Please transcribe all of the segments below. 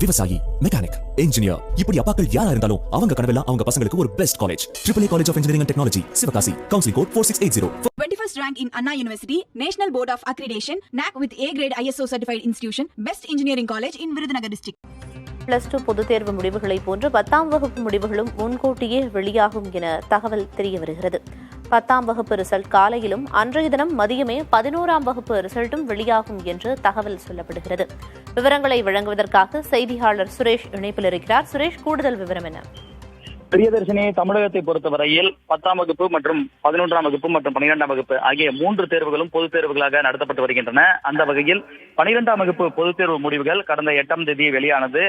விவசாயி, mechanic, engineer, இப்படி அப்பாக்கள் யாரா இருந்தாலும் அவங்க கனவெல்லாம் அவங்க பசங்களுக்கு ஒரு best college. AAA College of Engineering and Technology, Sivakasi. Counseling code 4680. 21st rank in Anna University, National Board of Accreditation, NAC with A grade ISO certified institution, Best Engineering College in Virudhunagar district. +2 பொதுத் தேர்வு முடிவுகளை போன்று 10ஆம் வகுப்பு முடிவுகளும் முன்கூட்டியே வெளியாகும் என தகவல் தெரியவருகிறது. 10ஆம் வகுப்பு ரிசல்ட் காலையிலும் அன்றைய தினம் மதியமே 11ஆம் வகுப்பு ரிசல்ட்டும் வெளியாகும் என்று தகவல் சொல்லப்படுகிறது. விவரங்களை வழங்குவதற்காக செய்தியாளர் சுரேஷ் இணைப்பில் இருக்கிறார். சுரேஷ், கூடுதல் விவரம் என்ன? பிரியதர்ஷினி, தமிழகத்தை பொறுத்தவரையில் 10ஆம் வகுப்பு மற்றும் 11ஆம் வகுப்பு மற்றும் 12ஆம் வகுப்பு ஆகிய 3 தேர்வுகளும் பொதுத் தேர்வுகளாக நடத்தப்பட்டு வருகின்றன. அந்த வகையில் 12ஆம் வகுப்பு பொதுத் தேர்வு முடிவுகள் கடந்த 8ஆம் தேதி வெளியானது.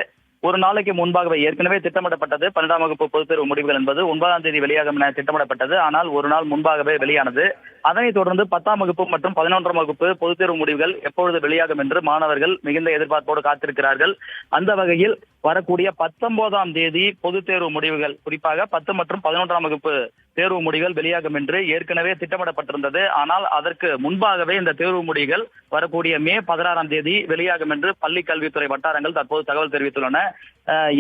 ஒரு நாளைக்கு முன்பாகவே ஏற்கனவே திட்டமிடப்பட்டது 12ஆம் வகுப்பு பொதுத் தேர்வு முடிவுகள் என்பது 9ஆம் தேதி வெளியாகும் என திட்டமிடப்பட்டது. ஆனால் ஒரு நாள் முன்பாகவே வெளியானது. அதனைத் தொடர்ந்து 10ஆம் வகுப்பு மற்றும் 11ஆம் வகுப்பு பொதுத் தேர்வு முடிவுகள் எப்பொழுது வெளியாகும் என்று மாணவர்கள் மிகுந்த எதிர்பார்ப்போடு காத்திருக்கிறார்கள். அந்த வகையில் வரக்கூடிய 19ஆம் தேதி பொதுத் தேர்வு முடிவுகள், குறிப்பாக 10 மற்றும் 11ஆம் வகுப்பு தேர்வு முடிவுகள் வெளியாகும் என்று ஏற்கனவே திட்டமிடப்பட்டிருந்தது. ஆனால் அதற்கு முன்பாகவே இந்த தேர்வு முடிவுகள் வரக்கூடிய மே 16ஆம் தேதி வெளியாகும் என்று பள்ளி கல்வித்துறை வட்டாரங்கள் தற்போது தகவல் தெரிவித்துள்ளன.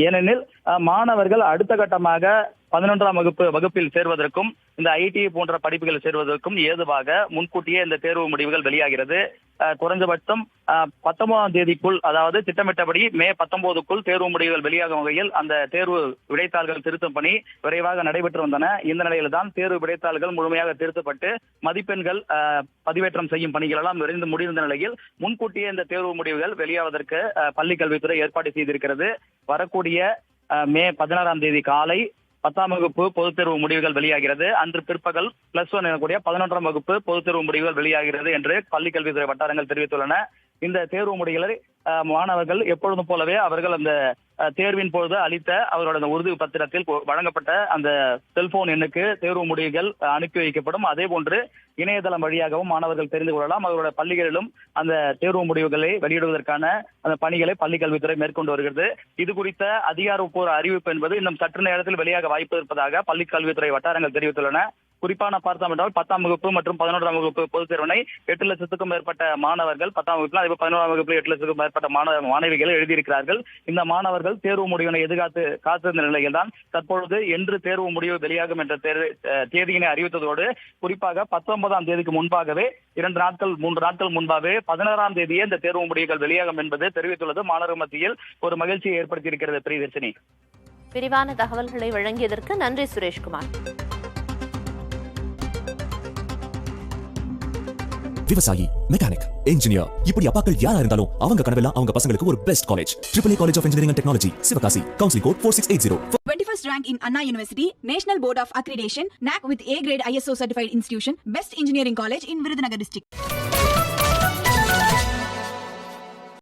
ஏனெனில் மாணவர்கள் அடுத்த கட்டமாக 11ஆம் வகுப்பில் சேர்வதற்கும் இந்த ஐடி போன்ற படிப்புகள் சேர்வதற்கும் ஏதுவாக முன்கூட்டியே இந்த தேர்வு முடிவுகள் வெளியாகிறது. குறைந்தபட்சம் 19ஆம் தேதிக்குள், அதாவது திட்டமிட்டபடி மே 19க்குள் தேர்வு முடிவுகள் வெளியாகும் வகையில் அந்த தேர்வு விடைத்தாள்கள் திருத்தும் பணி விரைவாக நடைபெற்று வந்தன. இந்த நிலையில்தான் தேர்வு விடைத்தாள்கள் முழுமையாக திருத்தப்பட்டு மதிப்பெண்கள் பதிவேற்றம் செய்யும் பணிகள் எல்லாம் விரைந்து முடிந்த நிலையில் முன்கூட்டியே இந்த தேர்வு முடிவுகள் வெளியாவதற்கு பள்ளி கல்வித்துறை ஏற்பாடு செய்திருக்கிறது. வரக்கூடிய மே 16ஆம் தேதி காலை 10ஆம் வகுப்பு பொதுத் தேர்வு முடிவுகள் வெளியாகிறது. அன்று பிற்பகல் +1 எனக்கூடிய 11ஆம் வகுப்பு பொதுத் தேர்வு முடிவுகள் வெளியாகிறது என்று பள்ளி கல்வித்துறை வட்டாரங்கள் தெரிவித்துள்ளன. இந்த தேர்வு முடிவுகளை மாணவர்கள் எப்பொழுதும் போலவே அவர்கள் அந்த தேர்வின் பொழுது அளித்த அவர்களோட உறுதி பத்திரத்தில் வழங்கப்பட்ட அந்த செல்போன் எண்ணுக்கு தேர்வு முடிவுகள் அனுப்பி வைக்கப்படும். அதே போன்று இணையதளம் வழியாகவும் மாணவர்கள் தெரிந்து கொள்ளலாம். அவர்களோட பள்ளிகளிலும் அந்த தேர்வு முடிவுகளை வெளியிடுவதற்கான அந்த பணிகளை பள்ளி கல்வித்துறை மேற்கொண்டு வருகிறது. இது குறித்த அதிகாரப்பூர்வ அறிவிப்பு என்பது இன்னும் சற்று நேரத்தில் வெளியாக வாய்ப்பு இருப்பதாக பள்ளி கல்வித்துறை வட்டாரங்கள் தெரிவித்துள்ளன. குறிப்பான பார்த்தோம் என்றால் 10ஆம் வகுப்பு மற்றும் 11ஆம் வகுப்பு பொதுத் தேர்வினை 8 லட்சத்துக்கும் மேற்பட்ட மாணவர்கள் 10ஆம் வகுப்பில், அதே 11ஆம் வகுப்பில் 8 லட்சத்துக்கும் மேற்பட்ட மாணவிகள் எழுதியிருக்கிறார்கள். இந்த மாணவர்கள் தேர்வு முடிவினை காத்திருந்த நிலையில் தான் தற்பொழுது என்று தேர்வு முடிவு வெளியாகும் என்ற தேதியினை அறிவித்ததோடு, குறிப்பாக 19ஆம் தேதிக்கு முன்பாகவே 2 நாட்கள் 3 நாட்கள் முன்பாகவே 16ஆம் தேதியே இந்த தேர்வு முடிவுகள் வெளியாகும் என்பது தெரிவித்துள்ளது மாணவர் மத்தியில் ஒரு மகிழ்ச்சியை ஏற்படுத்தியிருக்கிறது. பிரியதர்ஷினி, விரிவான தகவல்களை வழங்கியதற்கு நன்றி சுரேஷ்குமார். விவசாயி, மெக்கானிக், இன்ஜினியர், இப்படி அப்பாக்கள் யாரா இருந்தாலும் அவங்க கனவெல்லாம் அவங்க பசங்களுக்கு ஒரு best college. AAA College of Engineering and Technology, Sivakasi. Counseling code 4680. 21st rank in Anna University, National Board of Accreditation, NAC with A grade ISO certified institution, Best Engineering College in Virudhunagar district.